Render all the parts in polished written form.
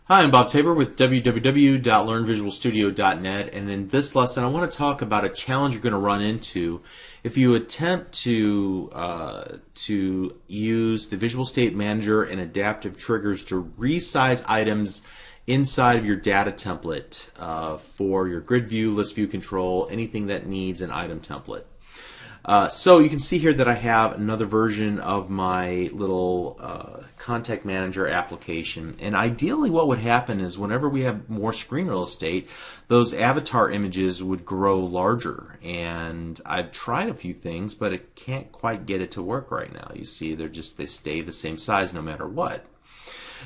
Hi, I'm Bob Tabor with www.learnvisualstudio.net, and in this lesson I want to talk about a challenge you're going to run into if you attempt to use the Visual State Manager and adaptive triggers to resize items inside of your data template for your GridView, ListView control, anything that needs an item template. So you can see here that I have another version of my little contact manager application, and ideally what would happen is whenever we have more screen real estate, those avatar images would grow larger, and I've tried a few things but I can't quite get it to work right now. You see they stay the same size no matter what.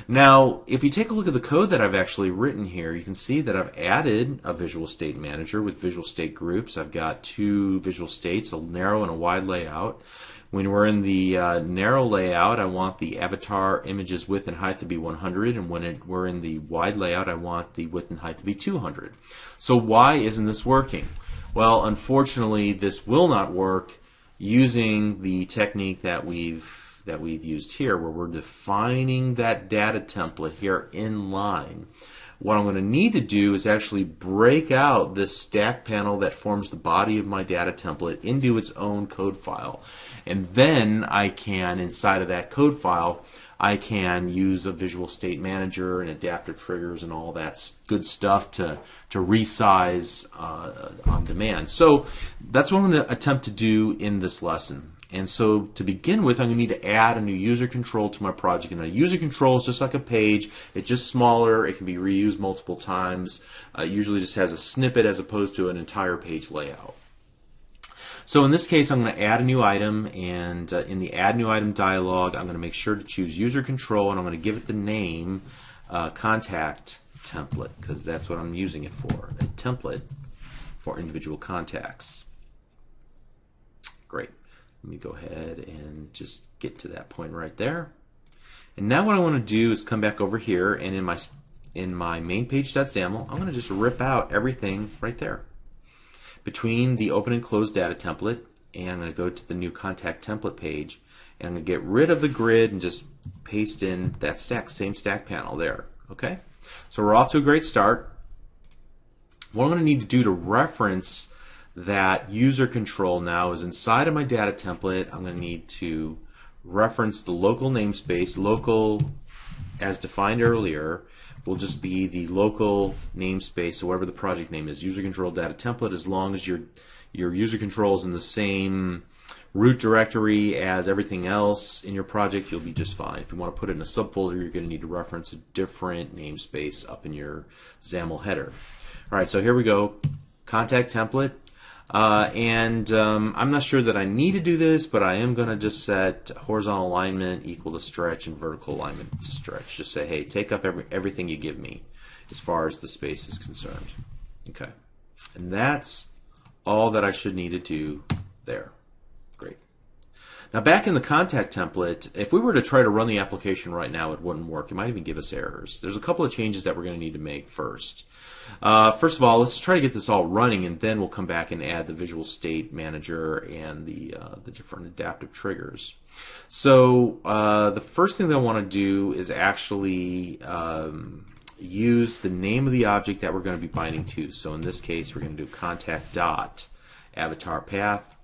Now, if you take a look at the code that I've actually written here, you can see that I've added a Visual State Manager with Visual State groups. I've got two visual states, a narrow and a wide layout. When we're in the narrow layout, I want the avatar images width and height to be 100, and when we're in the wide layout, I want the width and height to be 200. So why isn't this working? Well, unfortunately, this will not work using the technique that we've used here, where we're defining that data template here in line. What I'm going to need to do is actually break out this stack panel that forms the body of my data template into its own code file. And then I can, inside of that code file, I can use a Visual State Manager and adaptive triggers and all that good stuff to resize on demand. So that's what I'm going to attempt to do in this lesson. And so to begin with, I'm going to need to add a new user control to my project. And a user control is just like a page. It's just smaller. It can be reused multiple times. It usually just has a snippet as opposed to an entire page layout. So in this case, I'm going to add a new item, and in the Add New Item dialog, I'm going to make sure to choose User Control, and I'm going to give it the name Contact Template, because that's what I'm using it for, a template for individual contacts. Great. Let me go ahead and just get to that point right there. And now what I want to do is come back over here, and in my main page.xaml, I'm going to just rip out everything right there between the open and close data template, and I'm going to go to the new contact template page, and I'm going to get rid of the grid and just paste in that same stack panel there. Okay, so we're off to a great start. What I'm going to need to do to reference that user control now is inside of my data template. I'm going to need to reference the local namespace. Local, as defined earlier, will just be the local namespace, so whatever the project name is, user control data template. As long as your user control is in the same root directory as everything else in your project, you'll be just fine. If you want to put it in a subfolder, you're going to need to reference a different namespace up in your XAML header. All right, so here we go, contact template. I'm not sure that I need to do this, but I am going to just set horizontal alignment equal to stretch and vertical alignment to stretch. Just say, hey, take up everything you give me as far as the space is concerned. Okay. And that's all that I should need to do there. Great. Now back in the contact template, if we were to try to run the application right now, it wouldn't work. It might even give us errors. There's a couple of changes that we're going to need to make first. First of all, let's try to get this all running, and then we'll come back and add the Visual State Manager and the different adaptive triggers. So the first thing that I want to do is actually use the name of the object that we're going to be binding to. So in this case, we're going to do contact dot avatar path,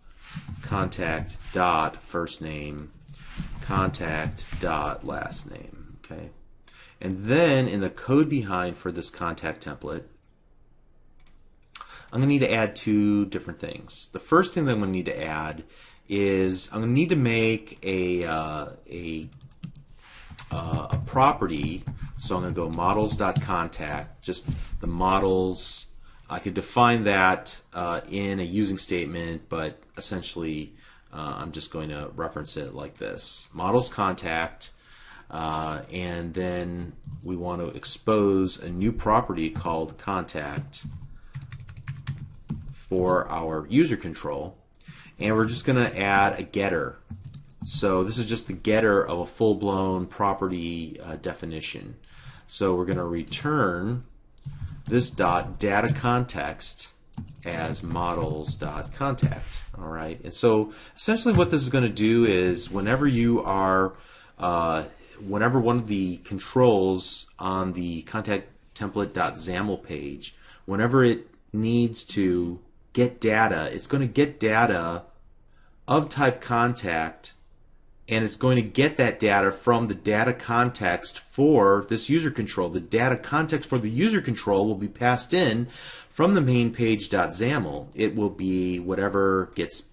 contact dot first name, contact dot last name. Okay. And then in the code behind for this contact template, I'm going to need to add two different things. The first thing that I'm going to need to add is I'm going to need to make a property. So I'm going to go models.contact, just the models. I could define that in a using statement, but essentially I'm just going to reference it like this. Models contact. And then we want to expose a new property called contact for our user control, and we're just going to add a getter. So this is just the getter of a full-blown property definition. So we're going to return this data context as models.contact. All right, and so essentially what this is going to do is whenever you are whenever one of the controls on the contact template.xaml page, whenever it needs to get data, it's going to get data of type contact, and it's going to get that data from the data context for this user control. The data context for the user control will be passed in from the main page.xaml. It will be whatever gets,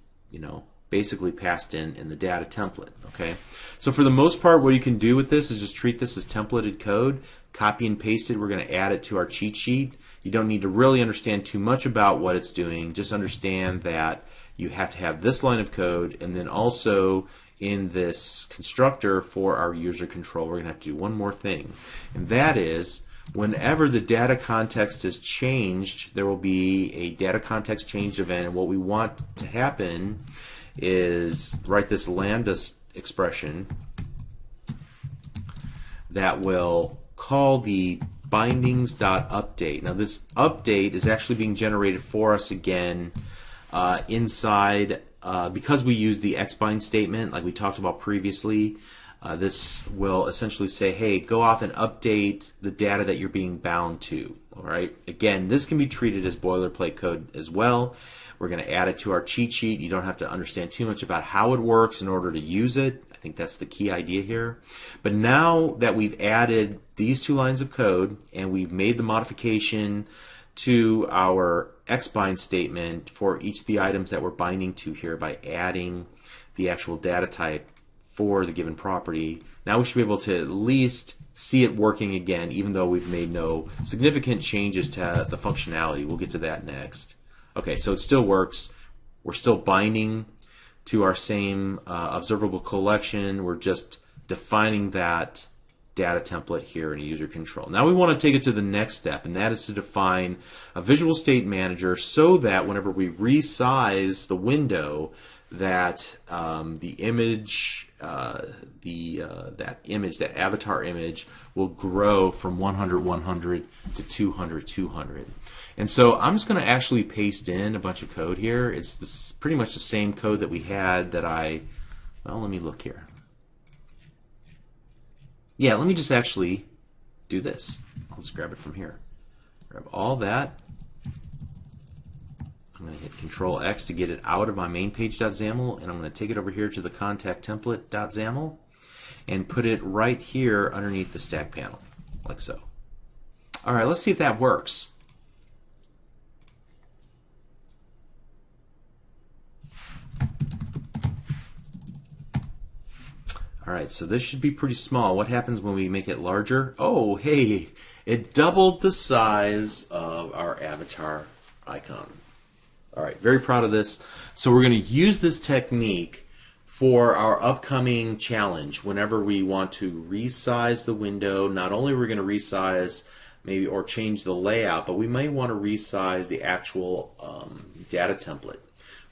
basically passed in the data template. Okay, so for the most part, what you can do with this is just treat this as templated code, copy and paste it. We're going to add it to our cheat sheet. You don't need to really understand too much about what it's doing. Just understand that you have to have this line of code, and then also in this constructor for our user control, we're going to have to do one more thing, and that is whenever the data context is changed, there will be a data context change event, and what we want to happen is write this lambda expression that will call the bindings.update. Now this update is actually being generated for us again inside, because we use the xbind statement like we talked about previously. This will essentially say, hey, go off and update the data that you're being bound to. All right. Again, this can be treated as boilerplate code as well. We're going to add it to our cheat sheet. You don't have to understand too much about how it works in order to use it. I think that's the key idea here. But now that we've added these two lines of code and we've made the modification to our xbind statement for each of the items that we're binding to here by adding the actual data type for the given property, now we should be able to at least see it working again, even though we've made no significant changes to the functionality. We'll get to that next. Okay, so it still works. We're still binding to our same observable collection. We're just defining that data template here in a user control. Now we want to take it to the next step, and that is to define a visual state manager so that whenever we resize the window, that the image, that avatar image, will grow from 100, 100 to 200, 200. And so I'm just going to actually paste in a bunch of code here. It's pretty much the same code that we had that well, let me look here. Yeah, let me just actually do this. I'll just grab it from here. Grab all that. I'm going to hit Control X to get it out of my main page.xaml, and I'm going to take it over here to the contact template.xaml and put it right here underneath the stack panel, like so. All right, let's see if that works. All right, so this should be pretty small. What happens when we make it larger? Oh, hey, it doubled the size of our avatar icon. All right, very proud of this. So we're going to use this technique for our upcoming challenge. Whenever we want to resize the window, not only are we going to resize maybe or change the layout, but we may want to resize the actual data template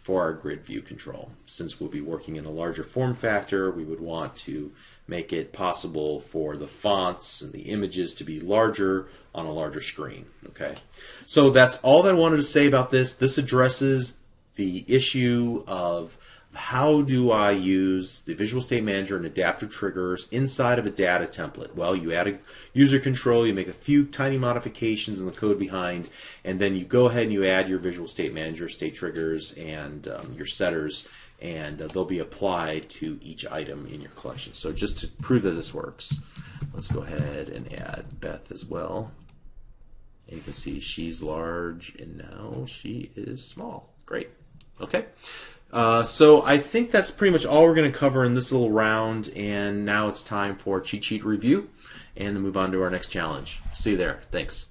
for our grid view control. Since we'll be working in a larger form factor, we would want to make it possible for the fonts and the images to be larger on a larger screen. Okay, so that's all that I wanted to say about this. This addresses the issue of how do I use the Visual State Manager and adaptive triggers inside of a data template. Well, you add a user control, you make a few tiny modifications in the code behind, and then you go ahead and you add your Visual State Manager state triggers and your setters, and they'll be applied to each item in your collection. So just to prove that this works, let's go ahead and add Beth as well. And you can see she's large and now she is small. Great. Okay. So I think that's pretty much all we're going to cover in this little round, and now it's time for cheat sheet review and then move on to our next challenge. See you there. Thanks.